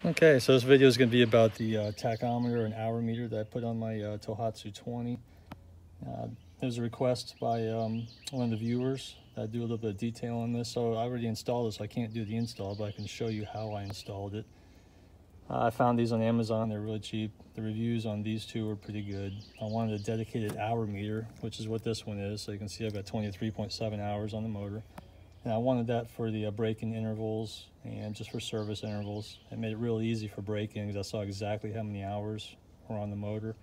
Okay, so this video is going to be about the tachometer and hour meter that I put on my Tohatsu 20. There was a request by one of the viewers that I do a little bit of detail on this. So I already installed this, so I can't do the install, but I can show you how I installed it. I found these on Amazon. They're really cheap. The reviews on these two are pretty good. I wanted a dedicated hour meter, which is what this one is. So you can see I've got 23.7 hours on the motor. And I wanted that for the braking intervals and just for service intervals. It made it really easy for braking because I saw exactly how many hours were on the motor.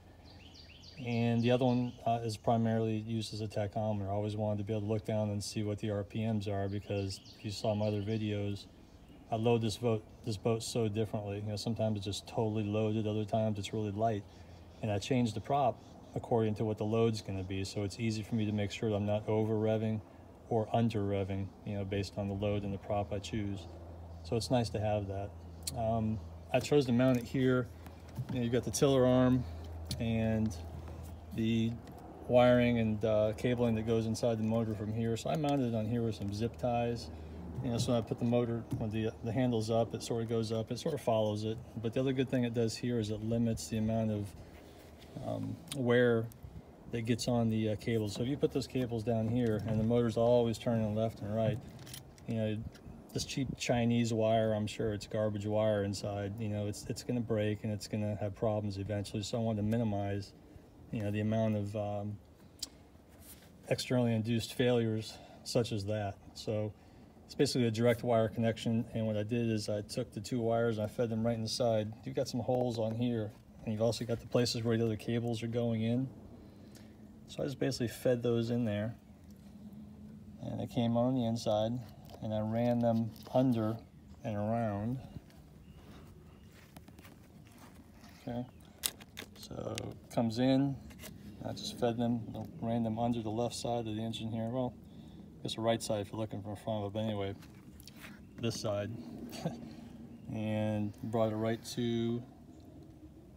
And the other one is primarily used as a tachometer. I always wanted to be able to look down and see what the RPMs are, because if you saw my other videos, I load this boat so differently. You know, sometimes it's just totally loaded, other times it's really light. And I changed the prop according to what the load's going to be, so it's easy for me to make sure that I'm not over revving or under revving, you know, based on the load and the prop I choose. So it's nice to have that. I chose to mount it here. You know, you've got the tiller arm and the wiring and cabling that goes inside the motor from here. So I mounted it on here with some zip ties. You know, so when I put the motor, when the handle's up, it sort of goes up, it sort of follows it. But the other good thing it does here is it limits the amount of wear that gets on the cables. So if you put those cables down here and the motor's always turning left and right, you know, this cheap Chinese wire, I'm sure it's garbage wire inside, you know, it's going to break and it's going to have problems eventually. So I wanted to minimize, you know, the amount of externally induced failures such as that. So it's basically a direct wire connection, and what I did is I took the two wires and I fed them right inside. You've got some holes on here, and you've also got the places where the other cables are going in. So I just basically fed those in there, and they came on the inside, and I ran them under and around. Okay, so it comes in, I just fed them, ran them under the left side of the engine here. Well, I guess the right side if you're looking from front of it, but anyway, this side. And brought it right to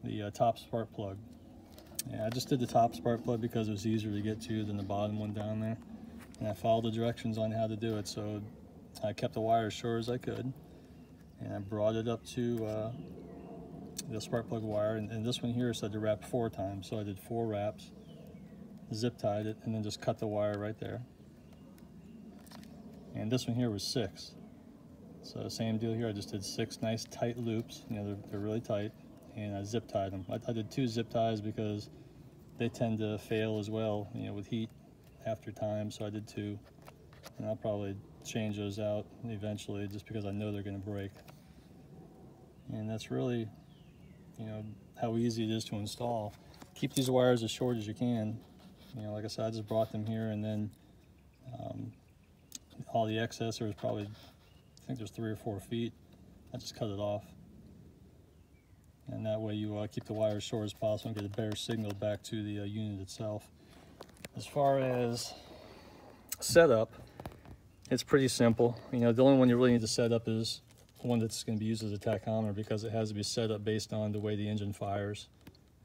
the top spark plug. Yeah, I just did the top spark plug because it was easier to get to than the bottom one down there. And I followed the directions on how to do it, so I kept the wire as short as I could. And I brought it up to the spark plug wire, and this one here said to wrap 4 times, so I did 4 wraps, zip tied it, and then just cut the wire right there. And this one here was 6. So same deal here, I just did 6 nice tight loops, you know, they're really tight, and I zip tied them. I did 2 zip ties because they tend to fail as well, you know, with heat after time, so I did 2. And I'll probably change those out eventually just because I know they're going to break. And that's really, you know, how easy it is to install. Keep these wires as short as you can. You know, like I said, I just brought them here, and then all the excess, there was probably, I think there's 3 or 4 feet. I just cut it off. And that way you keep the wire as short as possible and get a better signal back to the unit itself. As far as setup, it's pretty simple. You know, the only one you really need to set up is one that's going to be used as a tachometer, because it has to be set up based on the way the engine fires.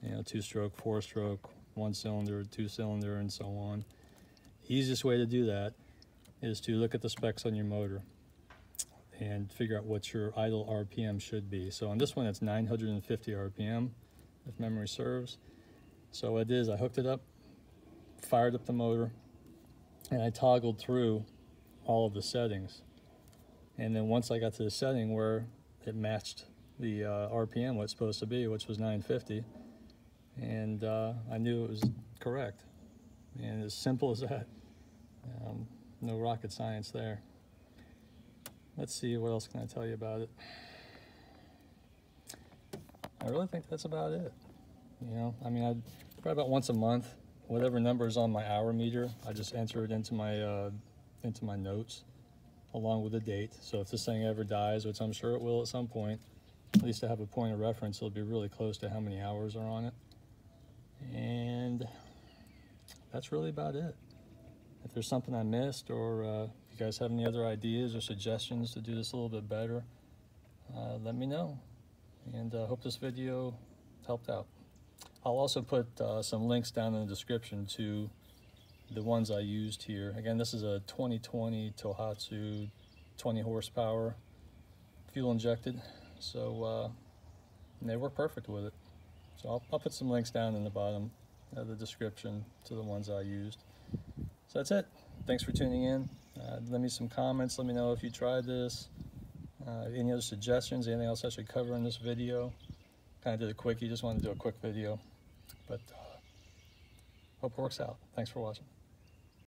You know, 2-stroke, 4-stroke, 1-cylinder, 2-cylinder, and so on. Easiest way to do that is to look at the specs on your motor and figure out what your idle RPM should be. So on this one, it's 950 RPM, if memory serves. So what I did is I hooked it up, fired up the motor, and I toggled through all of the settings. And then once I got to the setting where it matched the RPM what it's supposed to be, which was 950, and I knew it was correct. And as simple as that. No rocket science there. Let's see, what else can I tell you about it? I really think that's about it. You know, I mean, I'd probably about once a month, whatever number is on my hour meter, I just enter it into my notes along with the date. So if this thing ever dies, which I'm sure it will at some point, at least I have a point of reference. It'll be really close to how many hours are on it. And that's really about it. If there's something I missed, or if you guys have any other ideas or suggestions to do this a little bit better, let me know. And I hope this video helped out. I'll also put some links down in the description to the ones I used here. Again, this is a 2020 Tohatsu 20 horsepower fuel injected. So and they work perfect with it. So I'll put some links down in the bottom of the description to the ones I used. So that's it. Thanks for tuning in. Let me some comments. Let me know if you tried this. Any other suggestions? Anything else I should cover in this video? Kind of did a quickie. Just wanted to do a quick video. But hope it works out. Thanks for watching.